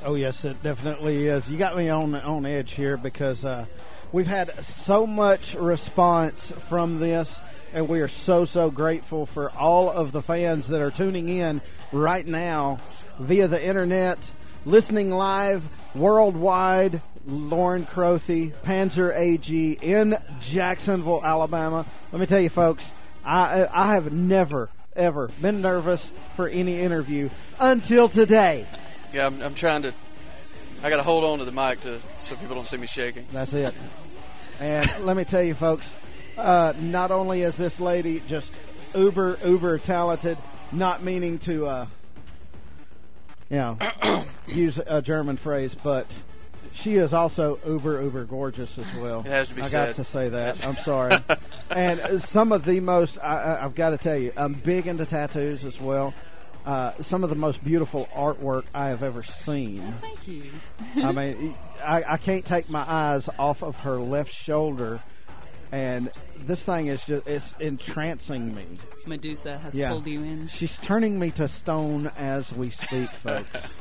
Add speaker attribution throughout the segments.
Speaker 1: Oh, yes, it definitely is. You got me on edge here because we've had so much response from this, and we are so grateful for all of the fans that are tuning in right now via the internet, listening live worldwide. Lauren Krothe, Panzer AG in Jacksonville, Alabama. Let me tell you, folks, I have never, ever been nervous for any interview until today.
Speaker 2: Yeah, I'm trying to. I got to hold on to the mic so people don't see me shaking.
Speaker 1: That's it. And let me tell you, folks, not only is this lady just uber talented, not meaning to, use a German phrase, but she is also uber gorgeous as well.
Speaker 2: It has to be
Speaker 1: I
Speaker 2: said.
Speaker 1: got to say that. I'm sorry. And some of the most, I've got to tell you, I'm big into tattoos as well. Some of the most beautiful artwork I have ever seen.
Speaker 3: Oh, thank you.
Speaker 1: I mean, I can't take my eyes off of her left shoulder, and this thing is it's entrancing me.
Speaker 3: Medusa has pulled you in.
Speaker 1: She's turning me to stone as we speak, folks.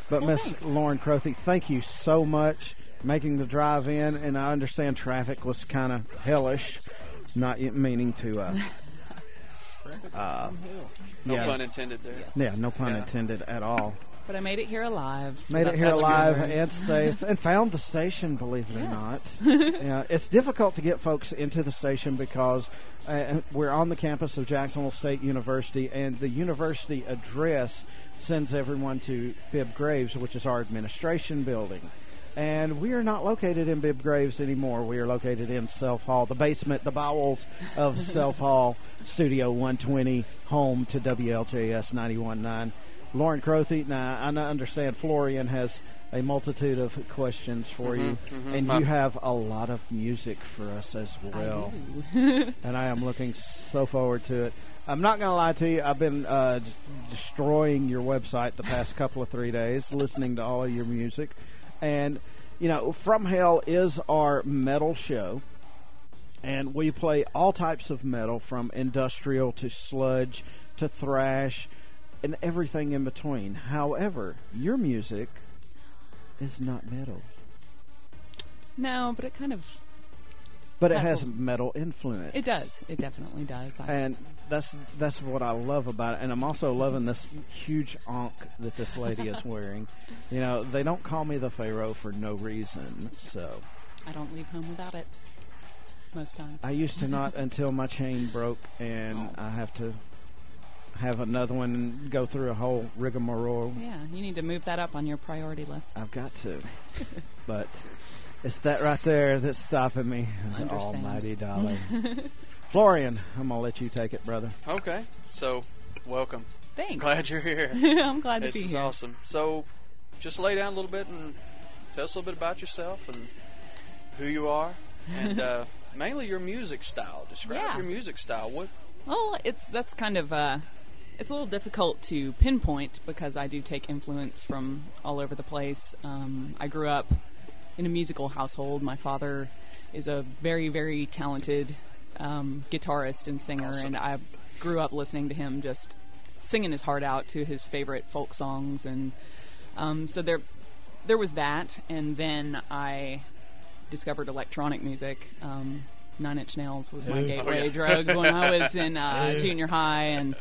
Speaker 1: But Miss Lauren Krothe, thank you so much making the drive in, and I understand traffic was kind of hellish, not meaning to
Speaker 2: no pun intended there.
Speaker 3: Yes.
Speaker 1: Yeah, no pun intended at all.
Speaker 3: But I made it here alive. So
Speaker 1: Made it here alive
Speaker 3: good.
Speaker 1: and safe, and found the station, believe it or not. Yeah, it's difficult to get folks into the station because we're on the campus of Jacksonville State University, and the university address sends everyone to Bibb Graves, which is our administration building. And we are not located in Bibb Graves anymore. We are located in Self Hall, the basement, the bowels of Self Hall, Studio 120, home to WLJS 91.9. Lauren Krothe, now I understand Florian has a multitude of questions for you, and you have a lot of music for us as well.
Speaker 3: I do.
Speaker 1: And I am looking so forward to it. I'm not going to lie to you. I've been destroying your website the past couple of 3 days, listening to all of your music. And, From Hell is our metal show, and we play all types of metal, from industrial to sludge to thrash and everything in between. However, your music is not metal.
Speaker 3: No, but it kind of...
Speaker 1: But it has metal influence.
Speaker 3: It does. It definitely does.
Speaker 1: And that's what I love about it. And I'm also loving this huge ankh that this lady is wearing. They don't call me the Pharaoh for no reason, so...
Speaker 3: I don't leave home without it most times.
Speaker 1: I used to not until my chain broke, and I have to have another one and go through a whole rigmarole.
Speaker 3: Yeah, you need to move that up on your priority list.
Speaker 1: I've got to. But it's that right there that's stopping me. Almighty dollar. Florian, I'm going to let you take it, brother.
Speaker 2: Okay. So, welcome.
Speaker 3: Thanks.
Speaker 2: Glad you're here.
Speaker 3: I'm glad to be here.
Speaker 2: This is awesome. So, just lay down a little bit and tell us a little bit about yourself and who you are, and mainly your music style. Describe your music style.
Speaker 3: Well, that's kind of it's a little difficult to pinpoint because I do take influence from all over the place. I grew up in a musical household. My father is a very, very talented guitarist and singer, and I grew up listening to him just singing his heart out to his favorite folk songs, and so there was that, and then I discovered electronic music. 9 Inch Nails was my gateway drug when I was in junior high, and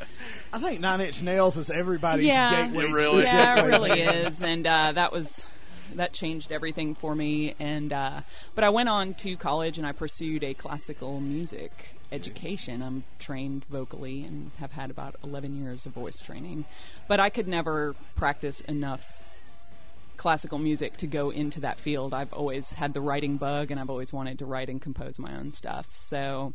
Speaker 1: I think 9 Inch Nails is everybody's gateway.
Speaker 2: It
Speaker 3: really is, and that changed everything for me. And but I went on to college and I pursued a classical music education. I'm trained vocally and have had about 11 years of voice training, but I could never practice enough classical music to go into that field. I've always had the writing bug, and I've always wanted to write and compose my own stuff. So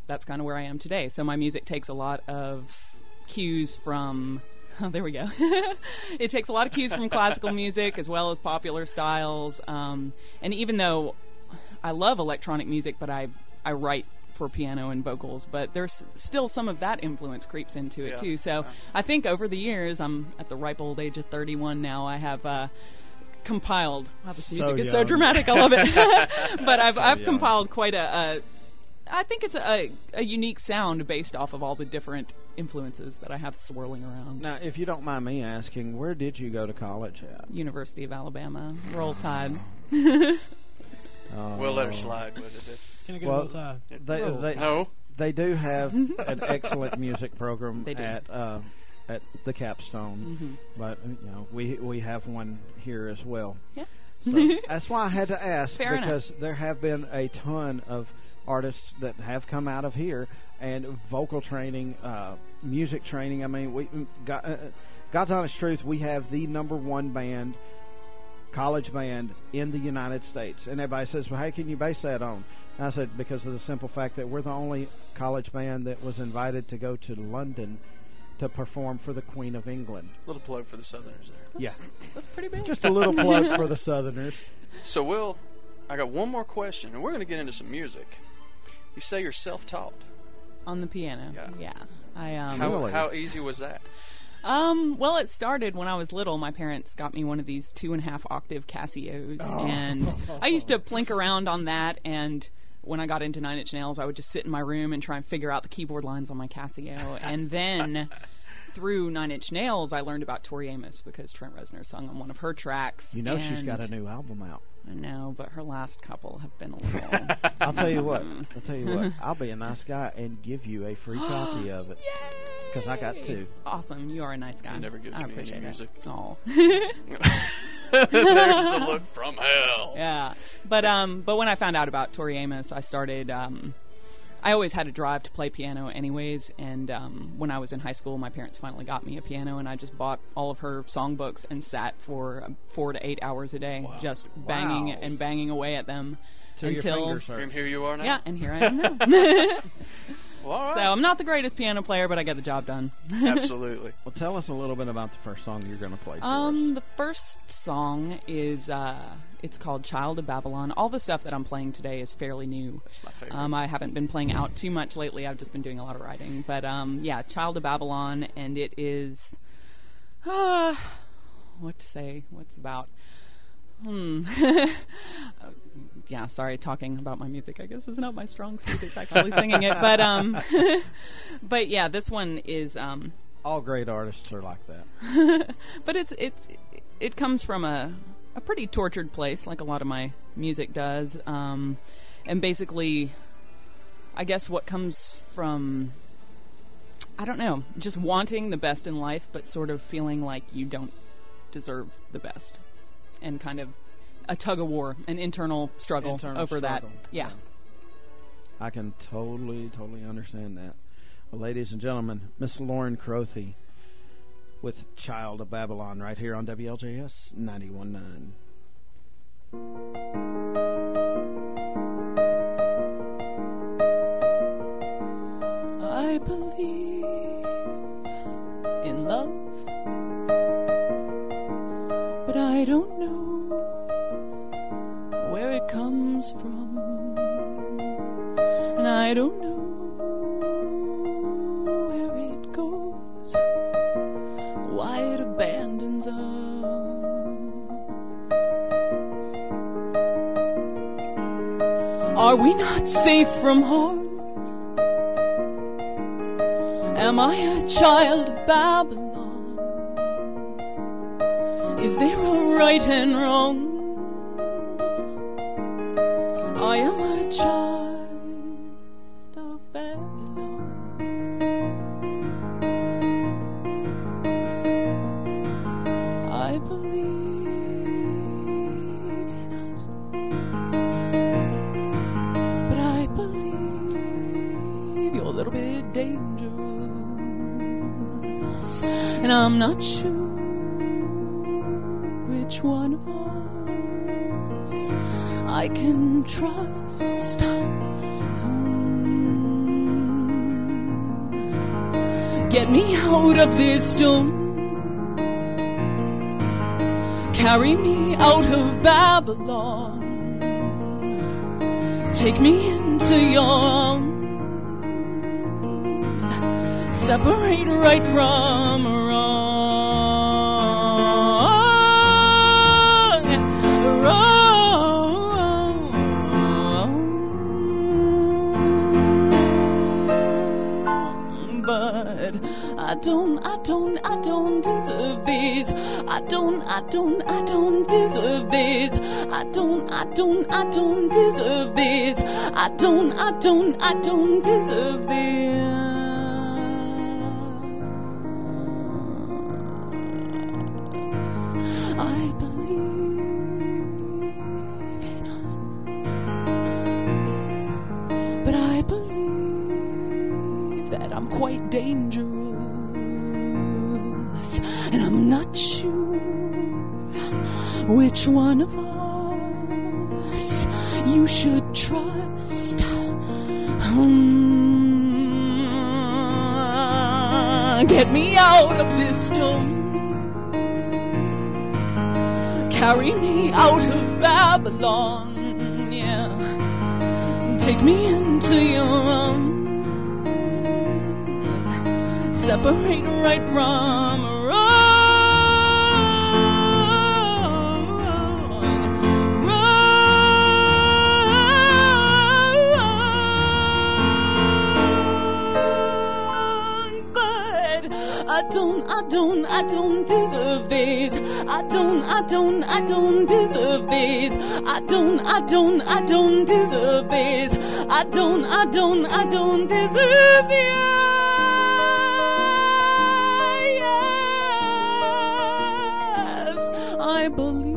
Speaker 3: that's kind of where I am today. So my music takes a lot of cues from... Oh, there we go. It takes a lot of cues from classical music as well as popular styles. And even though I love electronic music, but I write for piano and vocals, but there's still some of that influence creeps into it too. So I think over the years, I'm at the ripe old age of 31 now, I have compiled... Wow, this music is so dramatic. I love it. But I've compiled quite a I think it's a unique sound based off of all the different influences that I have swirling around.
Speaker 1: Now, if you don't mind me asking, where did you go to college at?
Speaker 3: University of Alabama. Roll Tide.
Speaker 2: We'll let her slide with it.
Speaker 4: Can I get a Roll Tide?
Speaker 2: No.
Speaker 1: They do have an excellent music program
Speaker 3: They do.
Speaker 1: at the Capstone, but we have one here as well.
Speaker 3: Yeah.
Speaker 1: So that's why I had to ask,
Speaker 3: Fair
Speaker 1: because there have been a ton of artists that have come out of here, and vocal training, music training. I mean, we God's honest truth, we have the #1 band, college band in the United States. And everybody says, well, how can you base that on? And I said, because of the simple fact that we're the only college band that was invited to go to London to perform for the Queen of England.
Speaker 2: Little plug for the Southerners there.
Speaker 3: That's pretty big.
Speaker 1: Just a little plug for the Southerners.
Speaker 2: So, Will, I got one more question, and we're going to get into some music. You say you're self-taught.
Speaker 3: On the piano. Yeah. I
Speaker 1: Really?
Speaker 2: How easy was that?
Speaker 3: Well, it started when I was little. My parents got me one of these 2.5 octave Casios, and I used to plink around on that. And when I got into Nine Inch Nails, I would just sit in my room and try and figure out the keyboard lines on my Casio. And then through Nine Inch Nails, I learned about Tori Amos because Trent Reznor sung on one of her tracks.
Speaker 1: You know, she's got a new album out.
Speaker 3: I know, but her last couple have been a little.
Speaker 1: I'll tell you what. I'll be a nice guy and give you a free copy of it. Because I got 2.
Speaker 3: Awesome. You are a nice guy.
Speaker 2: He never gives
Speaker 3: I
Speaker 2: me
Speaker 3: appreciate
Speaker 2: any music.
Speaker 3: it. Oh.
Speaker 2: There's the look from hell.
Speaker 3: Yeah. But when I found out about Tori Amos, I started. I always had a drive to play piano, anyways. And when I was in high school, my parents finally got me a piano, and I just bought all of her songbooks and sat for 4 to 8 hours a day, just banging and banging away at them
Speaker 1: Till your fingers hurt.
Speaker 2: And here you are now.
Speaker 3: Yeah, and here I am now.
Speaker 2: Well, all right.
Speaker 3: So I'm not the greatest piano player, but I get the job done.
Speaker 2: Absolutely.
Speaker 1: Well, tell us a little bit about the first song you're going to play for us.
Speaker 3: The first song is it's called "Child of Babylon." All the stuff that I'm playing today is fairly new.
Speaker 2: That's my favorite.
Speaker 3: I haven't been playing out too much lately. I've just been doing a lot of writing. But yeah, "Child of Babylon," and it is what to say? What's about? Yeah, sorry, talking about my music, I guess, is not my strong suit. It's actually singing it. But yeah, this one is
Speaker 1: all great artists are like that.
Speaker 3: but it comes from a pretty tortured place, like a lot of my music does. And basically, I guess what comes from, I don't know, just wanting the best in life, but sort of feeling like you don't deserve the best. And kind of a tug-of-war, an internal struggle over that. Yeah.
Speaker 1: I can totally understand that. Well, ladies and gentlemen, Miss Lauren Krothe with "Child of Babylon" right here on WLJS 91.9.
Speaker 3: I believe in love, but I don't know where it comes from, and I don't know where it goes, why it abandons us. Are we not safe from harm? Am I a child of Babylon? Is there a right and wrong? I am a child of Babylon. I believe in us, but I believe you're a little bit dangerous, and I'm not sure which one of us I can trust. Get me out of this storm. Carry me out of Babylon. Take me into your arms. Separate right from wrong. deserve this. I don't deserve this. I don't deserve this. I don't deserve this. I believe in us, but I believe that I'm quite dangerous, and I'm not sure which one of us you should trust. Get me out of this storm. Carry me out of Babylon, yeah. Take me into your arms. Separate right from wrong. I don't deserve this. I don't deserve this. I don't deserve this. I don't deserve this. Yes, I believe.